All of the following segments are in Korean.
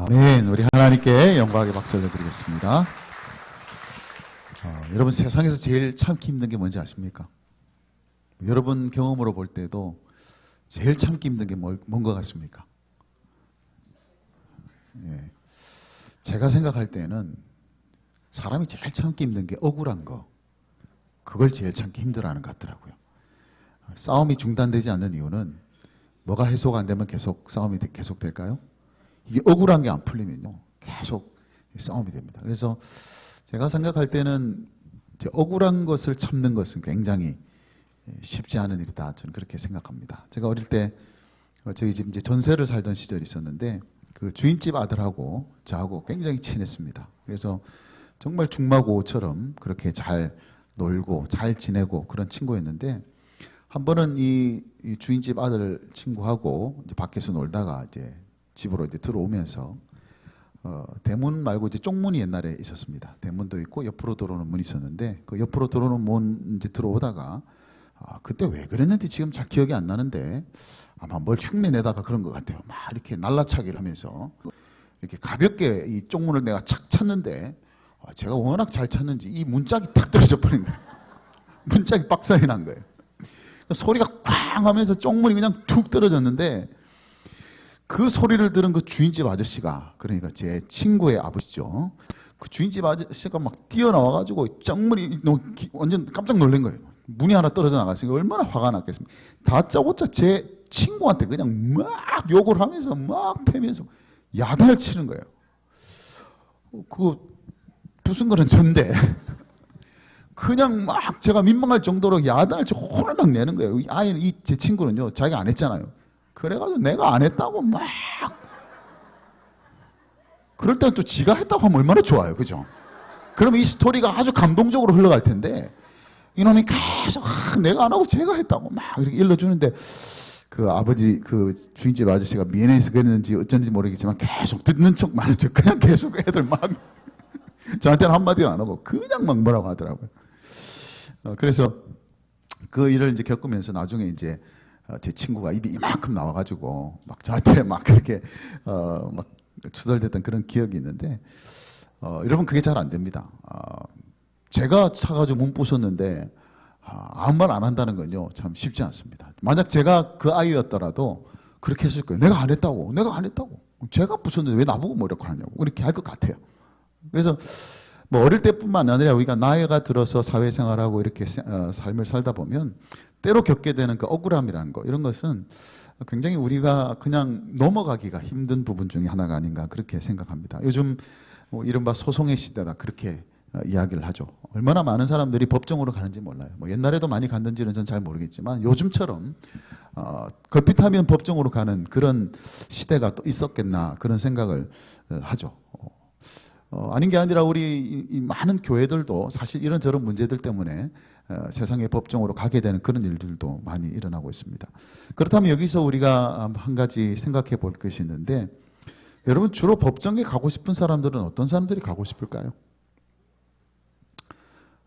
아멘. 우리 하나님께 영광의 박수 올려드리겠습니다. 여러분, 세상에서 제일 참기 힘든 게 뭔지 아십니까? 여러분 경험으로 볼 때도 제일 참기 힘든 게 뭔 것 같습니까? 예. 제가 생각할 때는 사람이 제일 참기 힘든 게 억울한 거, 그걸 제일 참기 힘들어하는 것 같더라고요. 싸움이 중단되지 않는 이유는 뭐가 해소가 안 되면 계속 싸움이 계속될까요? 이게 억울한 게 안 풀리면요 계속 싸움이 됩니다. 그래서 제가 생각할 때는 억울한 것을 참는 것은 굉장히 쉽지 않은 일이다, 저는 그렇게 생각합니다. 제가 어릴 때 저희 집 이제 전세를 살던 시절이 있었는데 그 주인집 아들하고 저하고 굉장히 친했습니다. 그래서 정말 중마고우처럼 그렇게 잘 놀고 잘 지내고 그런 친구였는데, 한 번은 이 주인집 아들 친구하고 이제 밖에서 놀다가 이제 집으로 이제 들어오면서 대문 말고 이제 쪽문이 옛날에 있었습니다. 대문도 있고 옆으로 들어오는 문이 있었는데, 그 옆으로 들어오는 문 이제 들어오다가 그때 왜 그랬는지 지금 잘 기억이 안 나는데 아마 뭘 흉내 내다가 그런 것 같아요. 막 이렇게 날라차기를 하면서 이렇게 가볍게 이 쪽문을 내가 착 찼는데 제가 워낙 잘 찼는지 이 문짝이 탁 떨어져 버린 거예요. 문짝이 빡살이 난 거예요. 소리가 쾅 하면서 쪽문이 그냥 툭 떨어졌는데, 그 소리를 들은 그 주인집 아저씨가, 그러니까 제 친구의 아버지죠, 그 주인집 아저씨가 막 뛰어나와가지고 쪽문이 완전 깜짝 놀란 거예요. 문이 하나 떨어져 나갔으니까 얼마나 화가 났겠습니까. 다짜고짜 제 친구한테 그냥 막 욕을 하면서 막 패면서 야단을 치는 거예요. 그거 무슨 거는 전데 그냥 막 제가 민망할 정도로 야단을 치고 혼을 막 내는 거예요. 이 아이는, 제 친구는요, 자기가 안 했잖아요. 그래가지고 내가 안 했다고 막, 그럴 때는 또 지가 했다고 하면 얼마나 좋아요, 그죠? 그러면 이 스토리가 아주 감동적으로 흘러갈 텐데, 이놈이 계속 내가 안 하고 제가 했다고 막 이렇게 일러주는데, 그 아버지, 그 주인집 아저씨가 미안해서 그랬는지 어쩐지 모르겠지만 계속 듣는 척 마는 척 그냥 계속 애들 막 저한테는 한마디도 안 하고 그냥 막 뭐라고 하더라고요. 그래서 그 일을 이제 겪으면서 나중에 이제 제 친구가 입이 이만큼 나와가지고 막 저한테 막 그렇게 막 투덜댔던 그런 기억이 있는데, 여러분 그게 잘 안 됩니다. 제가 차가지고 몸 부쉈는데 아무 말 안 한다는 건요 참 쉽지 않습니다. 만약 제가 그 아이였더라도 그렇게 했을 거예요. 내가 안 했다고, 내가 안 했다고, 제가 부쉈는데 왜 나보고 뭐라고 하냐고 이렇게 할 것 같아요. 그래서 뭐 어릴 때뿐만 아니라 우리가 나이가 들어서 사회생활하고 이렇게 삶을 살다 보면 때로 겪게 되는 그 억울함이라는 거, 이런 것은 굉장히 우리가 그냥 넘어가기가 힘든 부분 중에 하나가 아닌가 그렇게 생각합니다. 요즘 뭐 이른바 소송의 시대다 그렇게 이야기를 하죠. 얼마나 많은 사람들이 법정으로 가는지 몰라요. 뭐 옛날에도 많이 갔는지는 전 잘 모르겠지만 요즘처럼 걸핏하면 법정으로 가는 그런 시대가 또 있었겠나 그런 생각을 하죠. 아닌 게 아니라 우리 이 많은 교회들도 사실 이런저런 문제들 때문에 세상의 법정으로 가게 되는 그런 일들도 많이 일어나고 있습니다. 그렇다면 여기서 우리가 한 가지 생각해 볼 것이 있는데, 여러분 주로 법정에 가고 싶은 사람들은 어떤 사람들이 가고 싶을까요?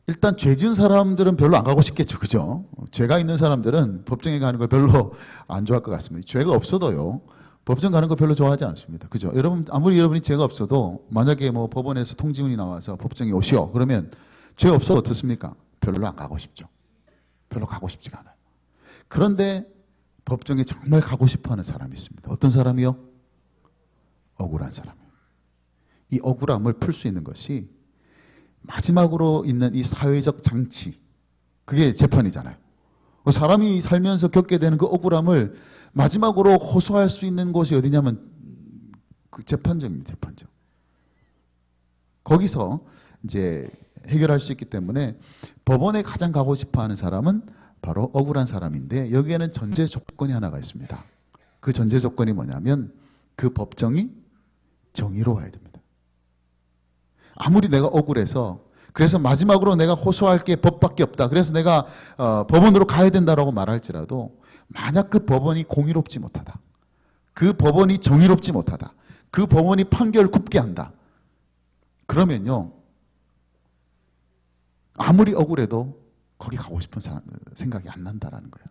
일단 죄 지은 사람들은 별로 안 가고 싶겠죠, 그죠? 죄가 있는 사람들은 법정에 가는 걸 별로 안 좋아할 것 같습니다. 죄가 없어도요 법정 가는 거 별로 좋아하지 않습니다. 그죠? 여러분, 아무리 여러분이 죄가 없어도 만약에 뭐 법원에서 통지문이 나와서 법정에 오시오 그러면 죄 없어도 어떻습니까? 별로 안 가고 싶죠. 별로 가고 싶지가 않아요. 그런데 법정에 정말 가고 싶어 하는 사람이 있습니다. 어떤 사람이요? 억울한 사람이요. 이 억울함을 풀 수 있는 것이 마지막으로 있는 이 사회적 장치, 그게 재판이잖아요. 사람이 살면서 겪게 되는 그 억울함을 마지막으로 호소할 수 있는 곳이 어디냐면 그 재판정입니다. 재판정. 거기서 이제 해결할 수 있기 때문에 법원에 가장 가고 싶어 하는 사람은 바로 억울한 사람인데, 여기에는 전제 조건이 하나가 있습니다. 그 전제 조건이 뭐냐면 그 법정이 정의로워야 됩니다. 아무리 내가 억울해서 그래서 마지막으로 내가 호소할 게 법밖에 없다, 그래서 내가 법원으로 가야 된다라고 말할지라도, 만약 그 법원이 공의롭지 못하다, 그 법원이 정의롭지 못하다, 그 법원이 판결을 굽게 한다, 그러면요 아무리 억울해도 거기 가고 싶은 사람 생각이 안 난다라는 거예요.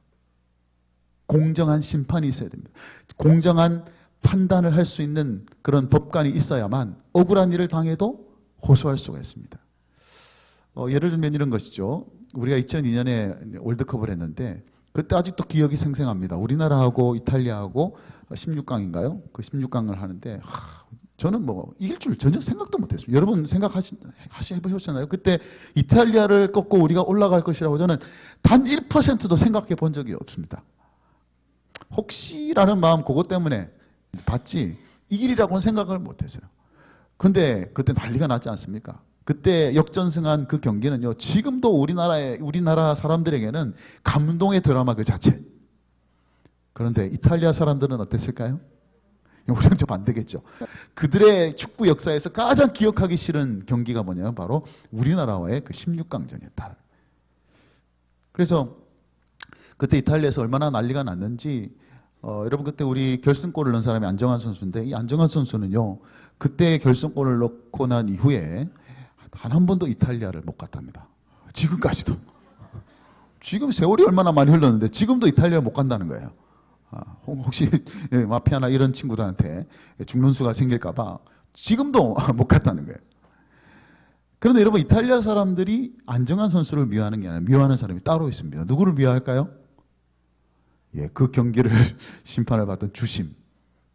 공정한 심판이 있어야 됩니다. 공정한 판단을 할 수 있는 그런 법관이 있어야만 억울한 일을 당해도 호소할 수가 있습니다. 예를 들면 이런 것이죠. 우리가 2002년에 월드컵을 했는데 그때 아직도 기억이 생생합니다. 우리나라하고 이탈리아하고 16강인가요? 그 16강을 하는데 저는 뭐 이길 줄 전혀 생각도 못했습니다. 여러분 해보셨잖아요. 그때 이탈리아를 꺾고 우리가 올라갈 것이라고 저는 단 1%도 생각해 본 적이 없습니다. 혹시라는 마음 그것 때문에 봤지 이길이라고는 생각을 못했어요. 근데 그때 난리가 났지 않습니까? 그때 역전승한 그 경기는요, 지금도 우리나라 사람들에게는 감동의 드라마 그 자체. 그런데 이탈리아 사람들은 어땠을까요? 우리랑 좀 안 되겠죠. 그들의 축구 역사에서 가장 기억하기 싫은 경기가 뭐냐면 바로 우리나라와의 그 16강전이었다. 그래서 그때 이탈리아에서 얼마나 난리가 났는지, 여러분 그때 우리 결승골을 넣은 사람이 안정환 선수인데, 이 안정환 선수는요, 그때 결승골을 넣고 난 이후에 단 한 번도 이탈리아를 못 갔답니다. 지금까지도. 지금 세월이 얼마나 많이 흘렀는데 지금도 이탈리아를 못 간다는 거예요. 혹시 마피아나 이런 친구들한테 죽는 수가 생길까 봐 지금도 못 갔다는 거예요. 그런데 여러분 이탈리아 사람들이 안정환 선수를 미워하는 게 아니라 미워하는 사람이 따로 있습니다. 누구를 미워할까요? 그 경기를 심판을 받던 주심.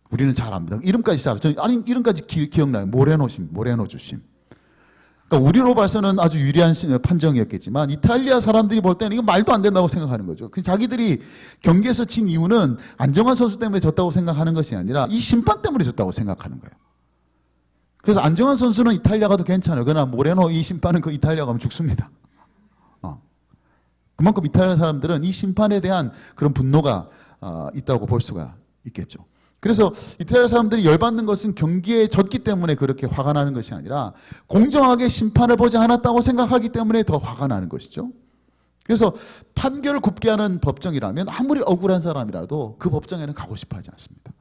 우리는 잘 압니다. 이름까지 잘 알아요. 아니 이름까지 기억나요. 모레노 주심. 그러니까 우리로 봐서는 아주 유리한 판정이었겠지만 이탈리아 사람들이 볼 때는 이거 말도 안 된다고 생각하는 거죠. 자기들이 경기에서 진 이유는 안정환 선수 때문에 졌다고 생각하는 것이 아니라 이 심판 때문에 졌다고 생각하는 거예요. 그래서 안정환 선수는 이탈리아 가도 괜찮아요. 그러나 모레노 이 심판은 그 이탈리아 가면 죽습니다. 그만큼 이탈리아 사람들은 이 심판에 대한 그런 분노가 있다고 볼 수가 있겠죠. 그래서 이탈리아 사람들이 열받는 것은 경기에 졌기 때문에 그렇게 화가 나는 것이 아니라 공정하게 심판을 보지 않았다고 생각하기 때문에 더 화가 나는 것이죠. 그래서 판결을 굽게 하는 법정이라면 아무리 억울한 사람이라도 그 법정에는 가고 싶어 하지 않습니다.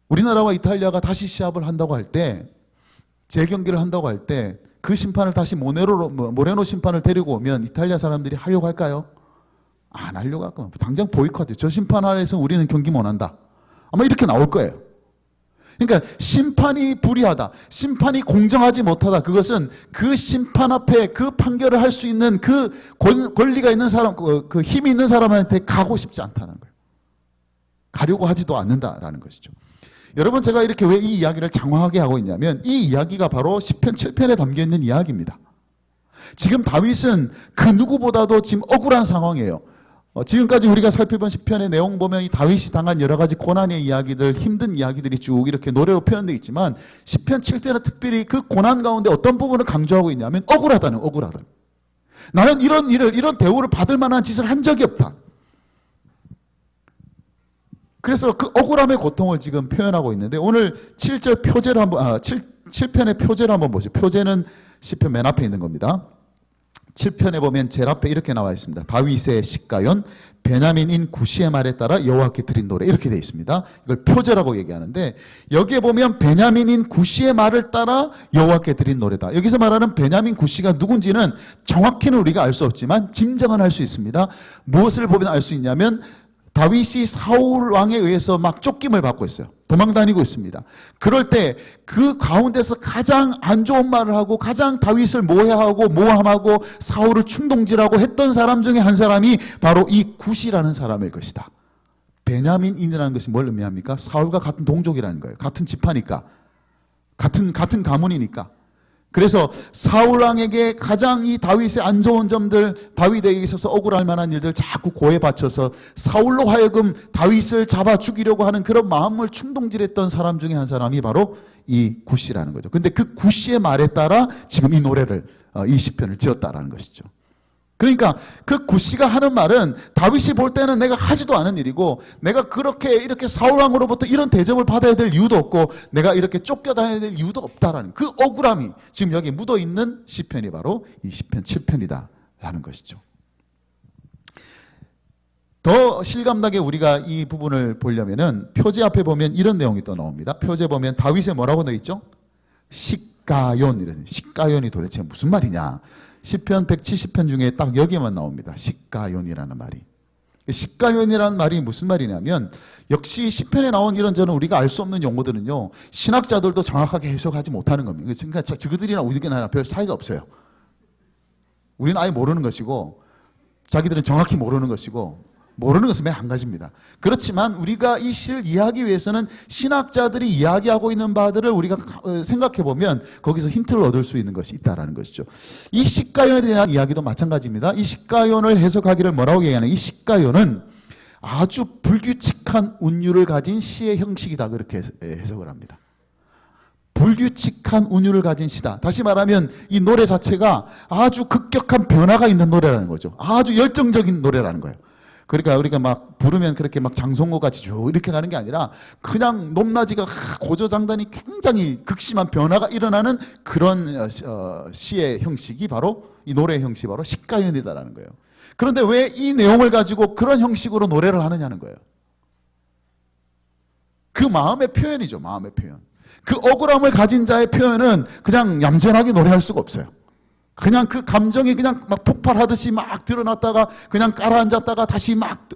우리나라와 이탈리아가 다시 시합을 한다고 할 때, 재경기를 한다고 할 때 그 심판을 다시 모레노 심판을 데리고 오면 이탈리아 사람들이 하려고 할까요? 안 하려고 할 거면 당장 보이콧해요. 저 심판 아래에서 우리는 경기 못 한다. 아마 이렇게 나올 거예요. 그러니까 심판이 불의하다, 심판이 공정하지 못하다, 그것은 그 심판 앞에 그 판결을 할 수 있는 그 권리가 있는 사람, 그 힘이 있는 사람한테 가고 싶지 않다는 거예요. 가려고 하지도 않는다라는 것이죠. 여러분 제가 이렇게 왜 이 이야기를 장황하게 하고 있냐면 이 이야기가 바로 시편 7편에 담겨있는 이야기입니다. 지금 다윗은 그 누구보다도 지금 억울한 상황이에요. 지금까지 우리가 살펴본 시편의 내용 보면 이 다윗이 당한 여러 가지 고난의 이야기들, 힘든 이야기들이 쭉 이렇게 노래로 표현되어 있지만 시편 7편은 특별히 그 고난 가운데 어떤 부분을 강조하고 있냐면 억울하다는 억울하다. 나는 이런 대우를 받을 만한 짓을 한 적이 없다. 그래서 그 억울함의 고통을 지금 표현하고 있는데 오늘 7절 표제를 한번 7편의 표제를 한번 보시죠. 표제는 시편 맨 앞에 있는 겁니다. 7편에 보면 제일 앞에 이렇게 나와 있습니다. 다윗의 시가연, 베냐민인 구시의 말에 따라 여호와께 드린 노래, 이렇게 되어 있습니다. 이걸 표제라고 얘기하는데 여기에 보면 베냐민인 구시의 말을 따라 여호와께 드린 노래다. 여기서 말하는 베냐민 구시가 누군지는 정확히는 우리가 알 수 없지만 짐작은 할 수 있습니다. 무엇을 보면 알 수 있냐면 다윗이 사울 왕에 의해서 막 쫓김을 받고 있어요. 도망다니고 있습니다. 그럴 때 그 가운데서 가장 안 좋은 말을 하고 가장 다윗을 모해하고 모함하고 사울을 충동질하고 했던 사람 중에 한 사람이 바로 이 굿이라는 사람일 것이다. 베냐민인이라는 것이 뭘 의미합니까? 사울과 같은 동족이라는 거예요. 같은 집파니까. 같은 가문이니까. 그래서 사울왕에게 가장 이 다윗의 안 좋은 점들, 다윗에게 있어서 억울할 만한 일들 자꾸 고에 바쳐서 사울로 하여금 다윗을 잡아 죽이려고 하는 그런 마음을 충동질했던 사람 중에 한 사람이 바로 이 굿이라는 거죠. 근데 그 굿의 말에 따라 지금 이 노래를, 이 시편을 지었다라는 것이죠. 그러니까 그 굿이가 하는 말은 다윗이 볼 때는 내가 하지도 않은 일이고 내가 이렇게 사울왕으로부터 이런 대접을 받아야 될 이유도 없고 내가 이렇게 쫓겨다녀야 될 이유도 없다라는 그 억울함이 지금 여기 묻어있는 시편이 바로 이 시편 7편이다라는 것이죠. 더 실감나게 우리가 이 부분을 보려면은 표제 앞에 보면 이런 내용이 또 나옵니다. 표제 보면 다윗에 뭐라고 되어 있죠? 시가연, 이런 시가연이 도대체 무슨 말이냐? 시편 170편 중에 딱 여기만 나옵니다. 시가연이라는 말이. 시가연이라는 말이 무슨 말이냐면 역시 시편에 나온 이런저런 우리가 알 수 없는 용어들은요 신학자들도 정확하게 해석하지 못하는 겁니다. 그러니까 그들이나 우리나라 별 차이가 없어요. 우리는 아예 모르는 것이고 자기들은 정확히 모르는 것이고 모르는 것은 맨 한 가지입니다. 그렇지만 우리가 이 시를 이해하기 위해서는 신학자들이 이야기하고 있는 바들을 우리가 생각해 보면 거기서 힌트를 얻을 수 있는 것이 있다라는 것이죠. 이 시가연에 대한 이야기도 마찬가지입니다. 이 시가연을 해석하기를 뭐라고 얘기하냐? 이 시가연은 아주 불규칙한 운율을 가진 시의 형식이다 그렇게 해석을 합니다. 불규칙한 운율을 가진 시다. 다시 말하면 이 노래 자체가 아주 급격한 변화가 있는 노래라는 거죠. 아주 열정적인 노래라는 거예요. 그러니까 우리가 막 부르면 그렇게 막 장송고 같이 쭉 이렇게 가는 게 아니라 그냥 높낮이가 고조장단이 굉장히 극심한 변화가 일어나는 그런 시의 형식이 바로 이 노래의 형식이 바로 시가연이다라는 거예요. 그런데 왜 이 내용을 가지고 그런 형식으로 노래를 하느냐는 거예요. 그 마음의 표현이죠. 마음의 표현. 그 억울함을 가진 자의 표현은 그냥 얌전하게 노래할 수가 없어요. 그냥 그 감정이 그냥 막 폭발하듯이 막 드러났다가 그냥 깔아앉았다가 다시 막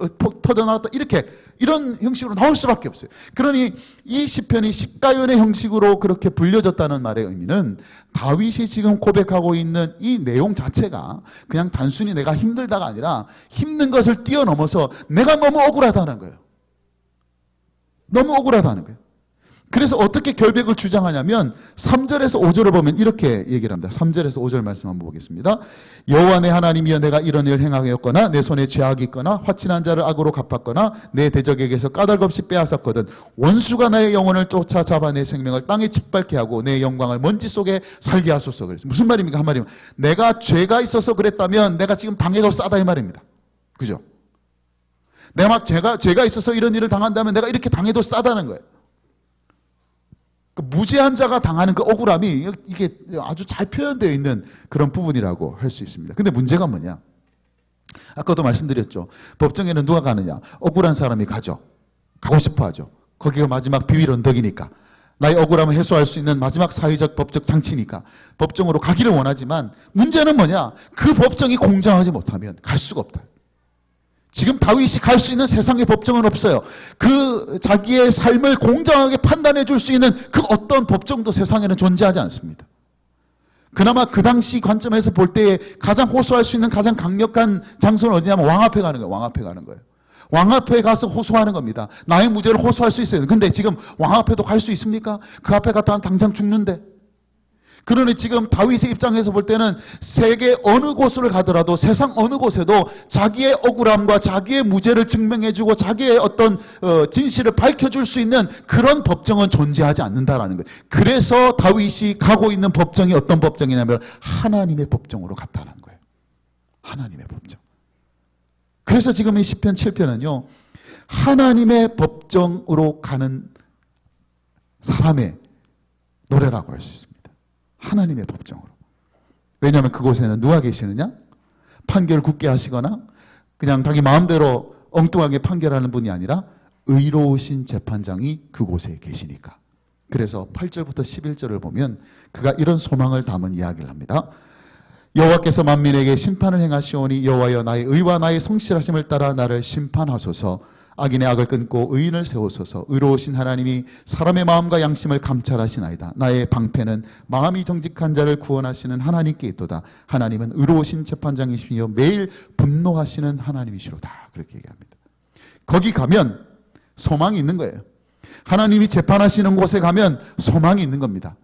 터져나왔다 이렇게 이런 형식으로 나올 수밖에 없어요. 그러니 이 시편이 시가연의 형식으로 그렇게 불려졌다는 말의 의미는 다윗이 지금 고백하고 있는 이 내용 자체가 그냥 단순히 내가 힘들다가 아니라 힘든 것을 뛰어넘어서 내가 너무 억울하다는 거예요. 너무 억울하다는 거예요. 그래서 어떻게 결백을 주장하냐면 3절에서 5절을 보면 이렇게 얘기를 합니다. 3절에서 5절 말씀 한번 보겠습니다. 여호와 내 하나님이여 내가 이런 일을 행하였거나 내 손에 죄악이 있거나 화친한 자를 악으로 갚았거나 내 대적에게서 까닭없이 빼앗았거든 원수가 나의 영혼을 쫓아잡아 내 생명을 땅에 짓밟게 하고 내 영광을 먼지 속에 살게 하소서. 그랬어요. 무슨 말입니까? 한 말이면 내가 죄가 있어서 그랬다면 내가 지금 당해도 싸다 이 말입니다. 그죠? 내가 막 죄가 있어서 이런 일을 당한다면 내가 이렇게 당해도 싸다는 거예요. 무죄한 자가 당하는 그 억울함이 이게 아주 잘 표현되어 있는 그런 부분이라고 할 수 있습니다. 근데 문제가 뭐냐? 아까도 말씀드렸죠. 법정에는 누가 가느냐? 억울한 사람이 가죠. 가고 싶어 하죠. 거기가 마지막 비밀 언덕이니까. 나의 억울함을 해소할 수 있는 마지막 사회적 법적 장치니까 법정으로 가기를 원하지만 문제는 뭐냐? 그 법정이 공정하지 못하면 갈 수가 없다. 지금 다윗이 갈 수 있는 세상의 법정은 없어요. 그 자기의 삶을 공정하게 판단해 줄 수 있는 그 어떤 법정도 세상에는 존재하지 않습니다. 그나마 그 당시 관점에서 볼 때에 가장 호소할 수 있는 가장 강력한 장소는 어디냐면 왕 앞에 가는 거예요. 왕 앞에 가는 거예요. 왕 앞에 가서 호소하는 겁니다. 나의 무죄를 호소할 수 있어요. 근데 지금 왕 앞에도 갈 수 있습니까? 그 앞에 갔다 당장 죽는데. 그러니 지금 다윗의 입장에서 볼 때는 세계 어느 곳을 가더라도 세상 어느 곳에도 자기의 억울함과 자기의 무죄를 증명해주고 자기의 어떤 진실을 밝혀줄 수 있는 그런 법정은 존재하지 않는다라는 거예요. 그래서 다윗이 가고 있는 법정이 어떤 법정이냐면 하나님의 법정으로 갔다는 거예요. 하나님의 법정. 그래서 지금 이 시편 7편은요 하나님의 법정으로 가는 사람의 노래라고 할 수 있습니다. 하나님의 법정으로. 왜냐하면 그곳에는 누가 계시느냐? 판결 굳게 하시거나 그냥 자기 마음대로 엉뚱하게 판결하는 분이 아니라 의로우신 재판장이 그곳에 계시니까. 그래서 8절부터 11절을 보면 그가 이런 소망을 담은 이야기를 합니다. 여호와께서 만민에게 심판을 행하시오니 여호와여 나의 의와 나의 성실하심을 따라 나를 심판하소서. 악인의 악을 끊고 의인을 세우소서. 의로우신 하나님이 사람의 마음과 양심을 감찰하시나이다. 나의 방패는 마음이 정직한 자를 구원하시는 하나님께 있도다. 하나님은 의로우신 재판장이시며 매일 분노하시는 하나님이시로다. 그렇게 얘기합니다. 거기 가면 소망이 있는 거예요. 하나님이 재판하시는 곳에 가면 소망이 있는 겁니다.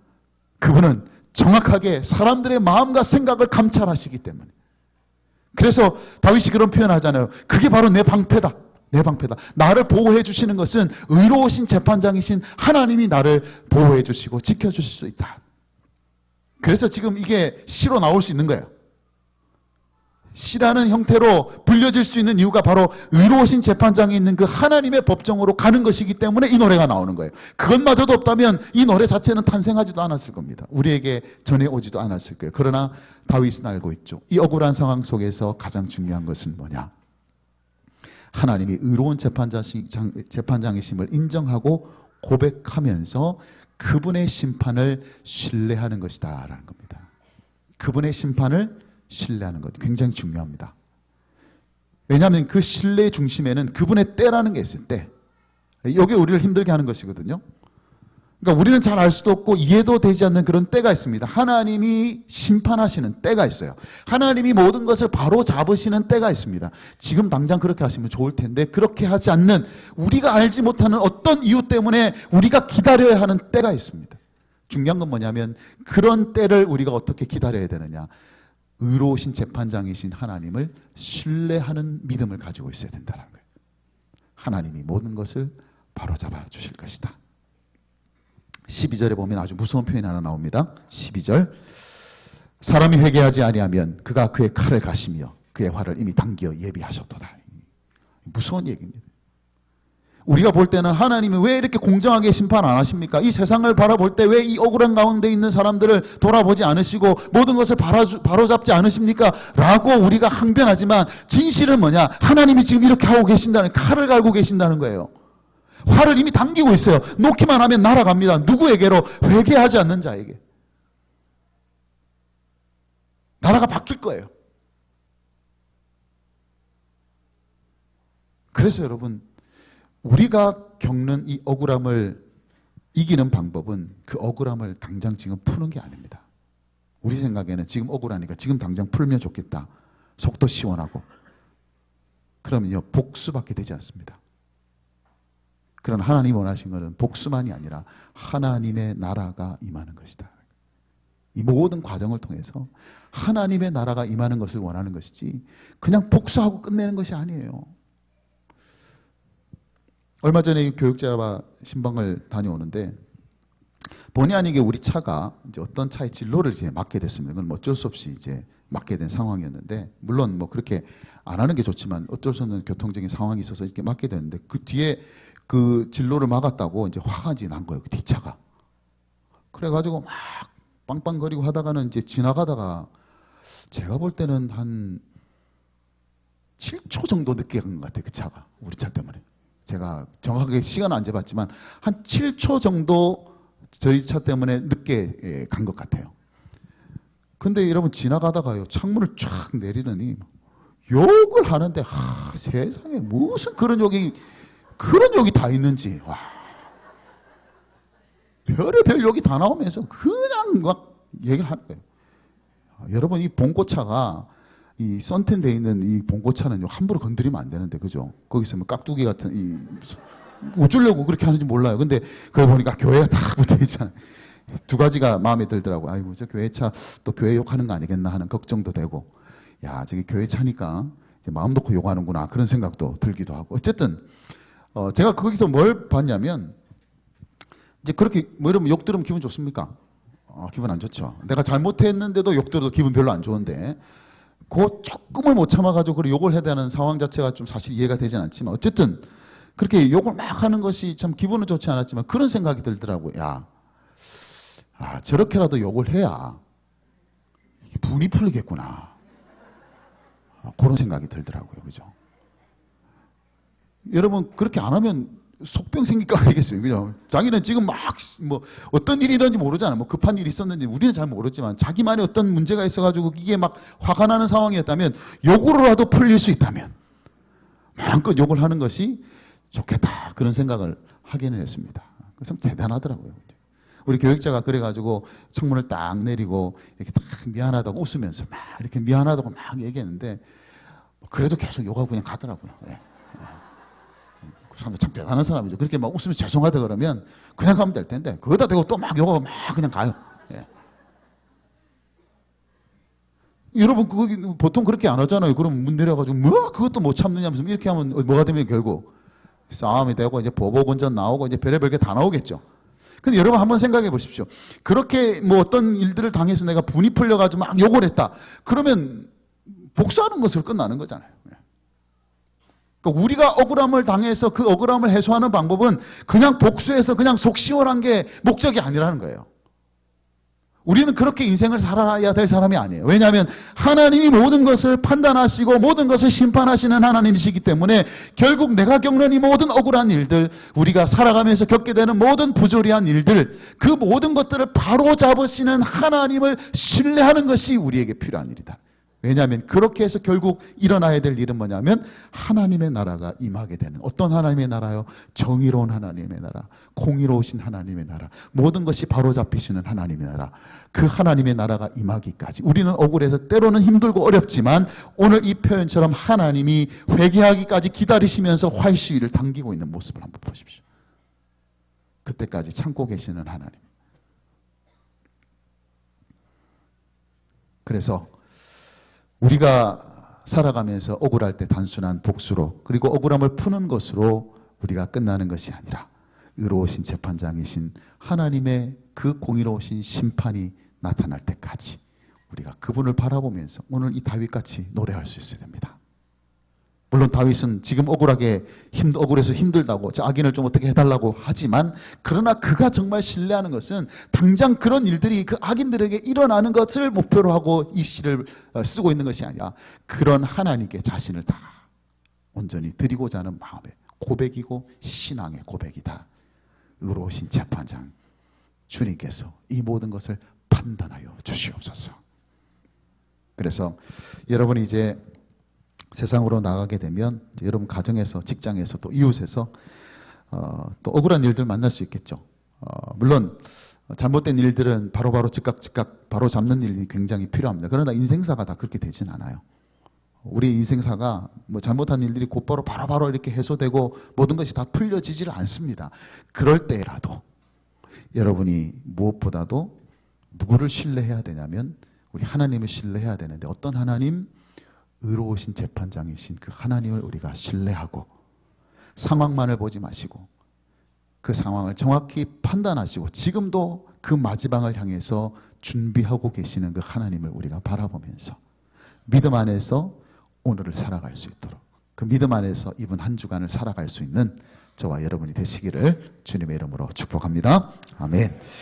그분은 정확하게 사람들의 마음과 생각을 감찰하시기 때문에. 그래서 다윗이 그런 표현하잖아요. 그게 바로 내 방패다. 내 방패다. 나를 보호해 주시는 것은 의로우신 재판장이신 하나님이 나를 보호해 주시고 지켜주실 수 있다. 그래서 지금 이게 시로 나올 수 있는 거예요. 시라는 형태로 불려질 수 있는 이유가 바로 의로우신 재판장이 있는 그 하나님의 법정으로 가는 것이기 때문에 이 노래가 나오는 거예요. 그것마저도 없다면 이 노래 자체는 탄생하지도 않았을 겁니다. 우리에게 전해오지도 않았을 거예요. 그러나 다윗은 알고 있죠. 이 억울한 상황 속에서 가장 중요한 것은 뭐냐? 하나님이 의로운 재판장이심을 인정하고 고백하면서 그분의 심판을 신뢰하는 것이다 라는 겁니다. 그분의 심판을 신뢰하는 것 굉장히 중요합니다. 왜냐하면 그 신뢰의 중심에는 그분의 때라는 게 있어요. 때. 이게 우리를 힘들게 하는 것이거든요. 그러니까 우리는 잘 알 수도 없고 이해도 되지 않는 그런 때가 있습니다. 하나님이 심판하시는 때가 있어요. 하나님이 모든 것을 바로 잡으시는 때가 있습니다. 지금 당장 그렇게 하시면 좋을 텐데 그렇게 하지 않는, 우리가 알지 못하는 어떤 이유 때문에 우리가 기다려야 하는 때가 있습니다. 중요한 건 뭐냐면 그런 때를 우리가 어떻게 기다려야 되느냐. 의로우신 재판장이신 하나님을 신뢰하는 믿음을 가지고 있어야 된다는 거예요. 하나님이 모든 것을 바로잡아 주실 것이다. 12절에 보면 아주 무서운 표현이 하나 나옵니다. 12절, 사람이 회개하지 아니하면 그가 그의 칼을 가시며 그의 활을 이미 당겨 예비하셨도다. 무서운 얘기입니다. 우리가 볼 때는 하나님이 왜 이렇게 공정하게 심판 안 하십니까? 이 세상을 바라볼 때 왜 이 억울한 가운데 있는 사람들을 돌아보지 않으시고 모든 것을 바로잡지 않으십니까? 라고 우리가 항변하지만 진실은 뭐냐? 하나님이 지금 이렇게 하고 계신다는, 칼을 갈고 계신다는 거예요. 활을 이미 당기고 있어요. 놓기만 하면 날아갑니다. 누구에게로? 회개하지 않는 자에게. 나라가 바뀔 거예요. 그래서 여러분, 우리가 겪는 이 억울함을 이기는 방법은 그 억울함을 당장 지금 푸는 게 아닙니다. 우리 생각에는 지금 억울하니까 지금 당장 풀면 좋겠다. 속도 시원하고. 그러면요, 복수밖에 되지 않습니다. 그러나 하나님이 원하신 것은 복수만이 아니라 하나님의 나라가 임하는 것이다. 이 모든 과정을 통해서 하나님의 나라가 임하는 것을 원하는 것이지 그냥 복수하고 끝내는 것이 아니에요. 얼마 전에 교육자 신방을 다녀오는데 본의 아니게 우리 차가 이제 어떤 차의 진로를 이제 맡게 됐습니다. 그건 어쩔 수 없이 이제 맡게 된 상황이었는데, 물론 뭐 그렇게 안 하는 게 좋지만 어쩔 수 없는 교통적인 상황이 있어서 이렇게 맡게 됐는데, 그 뒤에 그 진로를 막았다고 이제 화가 이제 난 거예요. 그 뒷차가. 그래가지고 막 빵빵거리고 하다가는 이제 지나가다가 제가 볼 때는 한 7초 정도 늦게 간 것 같아요. 그 차가. 우리 차 때문에. 제가 정확하게 시간은 안 재봤지만 한 7초 정도 저희 차 때문에 늦게 간 것 같아요. 근데 여러분 지나가다가요, 창문을 쫙 내리더니 욕을 하는데, 세상에 무슨 그런 욕이 다 있는지, 와. 별의별 욕이 다 나오면서 그냥 막 얘기를 하는 거예요. 여러분, 이 봉고차가 이 썬텐 돼 있는 이 봉고차는 함부로 건드리면 안 되는데, 그죠? 거기서 뭐 깍두기 같은 어쩌려고 그렇게 하는지 몰라요. 근데 거기 보니까 교회가 딱 붙어 있잖아요. 두 가지가 마음에 들더라고요. 아이고, 저 교회차 또 교회 욕하는 거 아니겠나 하는 걱정도 되고, 야, 저기 교회 차니까 이제 마음 놓고 욕하는구나 그런 생각도 들기도 하고. 어쨌든 제가 거기서 뭘 봤냐면, 이제 그렇게 뭐 이러면 욕 들으면 기분 좋습니까? 기분 안 좋죠. 내가 잘못했는데도 욕 들어도 기분 별로 안 좋은데, 그 조금을 못 참아가지고 욕을 해야 되는 상황 자체가 좀 사실 이해가 되진 않지만, 어쨌든 그렇게 욕을 막 하는 것이 참 기분은 좋지 않았지만 그런 생각이 들더라고요. 야, 저렇게라도 욕을 해야 분이 풀리겠구나. 그런 생각이 들더라고요. 그죠? 여러분, 그렇게 안 하면 속병 생길 거 아니겠어요? 그죠? 자기는 지금 막 뭐 어떤 일이 있는지 모르잖아요. 뭐 급한 일이 있었는지 우리는 잘 모르지만 자기만의 어떤 문제가 있어가지고 이게 막 화가 나는 상황이었다면, 욕으로라도 풀릴 수 있다면 마음껏 욕을 하는 것이 좋겠다. 그런 생각을 하기는 했습니다. 참 대단하더라고요. 우리 교육자가 그래가지고 창문을 딱 내리고 이렇게 딱 미안하다고 웃으면서 막 이렇게 미안하다고 막 얘기했는데, 그래도 계속 욕하고 그냥 가더라고요. 예. 그 사람 참 대단한 사람이죠. 그렇게 막 웃으면서 죄송하다 그러면 그냥 가면 될 텐데, 거기다 대고 또 막 욕하고 막 그냥 가요. 예. 여러분, 보통 그렇게 안 하잖아요. 그럼 문 내려가지고 뭐 그것도 못 참느냐면서 이렇게 하면 뭐가 되면 결국 싸움이 되고 이제 보복운전 나오고 이제 별의별 게 다 나오겠죠. 근데 여러분 한번 생각해 보십시오. 그렇게 뭐 어떤 일들을 당해서 내가 분이 풀려가지고 막 욕을 했다. 그러면 복수하는 것으로 끝나는 거잖아요. 그러니까 우리가 억울함을 당해서 그 억울함을 해소하는 방법은 그냥 복수해서 그냥 속 시원한 게 목적이 아니라는 거예요. 우리는 그렇게 인생을 살아야 될 사람이 아니에요. 왜냐하면 하나님이 모든 것을 판단하시고 모든 것을 심판하시는 하나님이시기 때문에 결국 내가 겪는 이 모든 억울한 일들, 우리가 살아가면서 겪게 되는 모든 부조리한 일들, 그 모든 것들을 바로 잡으시는 하나님을 신뢰하는 것이 우리에게 필요한 일이다. 왜냐하면 그렇게 해서 결국 일어나야 될 일은 뭐냐면 하나님의 나라가 임하게 되는, 어떤 하나님의 나라요? 정의로운 하나님의 나라, 공의로우신 하나님의 나라, 모든 것이 바로잡히시는 하나님의 나라, 그 하나님의 나라가 임하기까지 우리는 억울해서 때로는 힘들고 어렵지만 오늘 이 표현처럼 하나님이 회개하기까지 기다리시면서 활시위를 당기고 있는 모습을 한번 보십시오. 그때까지 참고 계시는 하나님. 그래서 우리가 살아가면서 억울할 때 단순한 복수로, 그리고 억울함을 푸는 것으로 우리가 끝나는 것이 아니라 의로우신 재판장이신 하나님의 그 공의로우신 심판이 나타날 때까지 우리가 그분을 바라보면서 오늘 이 다윗같이 노래할 수 있어야 됩니다. 물론 다윗은 지금 억울해서 힘들다고 저 악인을 좀 어떻게 해달라고 하지만, 그러나 그가 정말 신뢰하는 것은 당장 그런 일들이 그 악인들에게 일어나는 것을 목표로 하고 이 시를 쓰고 있는 것이 아니라 그런 하나님께 자신을 다 온전히 드리고자 하는 마음의 고백이고 신앙의 고백이다. 의로우신 재판장 주님께서 이 모든 것을 판단하여 주시옵소서. 그래서 여러분이 이제 세상으로 나가게 되면 여러분 가정에서, 직장에서, 또 이웃에서 또 억울한 일들 만날 수 있겠죠. 물론 잘못된 일들은 바로바로 즉각 바로 잡는 일이 굉장히 필요합니다. 그러나 인생사가 다 그렇게 되진 않아요. 우리 인생사가 뭐 잘못한 일들이 곧바로 바로바로 이렇게 해소되고 모든 것이 다 풀려지지를 않습니다. 그럴 때라도 여러분이 무엇보다도 누구를 신뢰해야 되냐면 우리 하나님을 신뢰해야 되는데, 어떤 하나님? 의로우신 재판장이신 그 하나님을 우리가 신뢰하고 상황만을 보지 마시고 그 상황을 정확히 판단하시고 지금도 그 마지막을 향해서 준비하고 계시는 그 하나님을 우리가 바라보면서 믿음 안에서 오늘을 살아갈 수 있도록, 그 믿음 안에서 이번 한 주간을 살아갈 수 있는 저와 여러분이 되시기를 주님의 이름으로 축복합니다. 아멘.